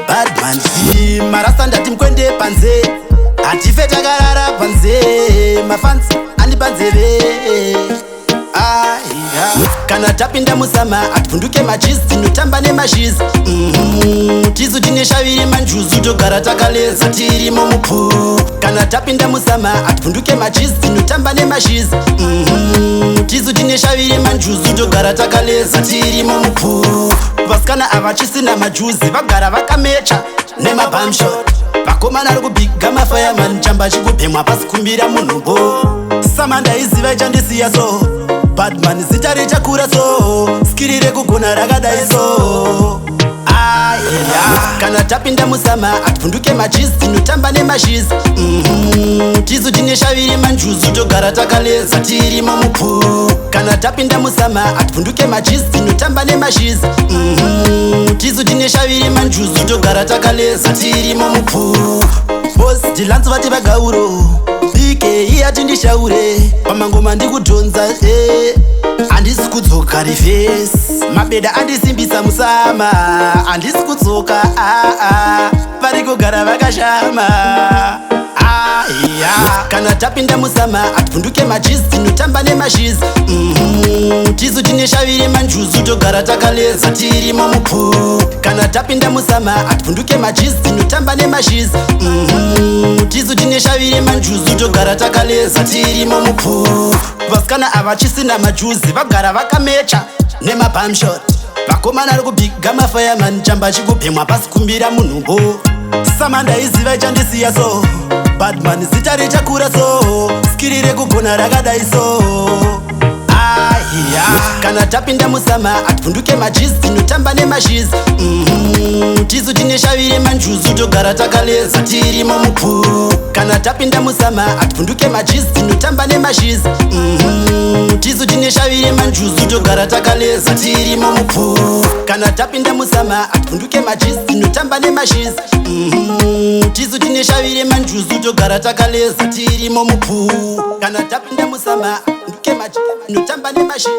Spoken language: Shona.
Badman marasta ndati mkwende panze atife takarara panze mafans andipanzeve kana tapinda musama atipfunduke machizi tinotamba nemashizi tizu tine shaviri manjuzu togara takaleza tirimo mupu kana tapinda musama atipfunduke machizi tinotamba nemashizi tizu tine shaviri manjuzu togara takaleza tirimo mupu vasikana avachisina majuzi vagara vakamecha nemabamshot vakomana ari kubiga mafireman chamba chikubhemwa pasi kumbira munhubo samanda iziva ichandisiya so Badman zita richakura so skiri rekugona rakadai so kana tapinda musama atipfunduke machizi tinotamba nemashizi tizu tine shaviri manjuzu togara takaleza tirimo mupu kana tapinda musama atipfunduke machizi tinotamba nemashizi tizu tine shaviri manjuzu togara takaleza tirimo mupu bos tilanzo vati vagauro bike iyati ndishaure pamangoma ndikudhonza handisi kudzoka rivhesi mabeda andisimbisa musama handisi kudzoka vari kugara vakashama kana tapinda musama atipfunduke machizi tinotamba nemashizi tizu tine shaviri manjuzu togara takaleza tirimo mupu kana tapinda musama atipfunduke machizi tinotamba nemashizi tizu tine shaviri manjuzu togara takaleza tirimo mupu vasikana avachisina majuzi vagara vakamecha nemabamshot vakomana ari kubiga mafireman chamba chikubhemwa pasi kumbira munhubo samanda iziva ichandisiya so Badman zita richakura so skiri rekugona rakadai so kana tapinda musama atipfunduke machizi tinotamba nemashizi tizu tine shaviri manjuzu togara takaleza tirimo mupu kana tapinda musama atipfunduke machizi tinotamba nemashizi tizu tine shaviri manjuzu togara takaleza tirimo mupu kana tapinda musama atipfunduke machizi tinotamba nemashizi tizu tine shaviri manjuzu togara takaleza tirimo mupu kana tapinda musama atipfunduke machizi tinotamba nemashizi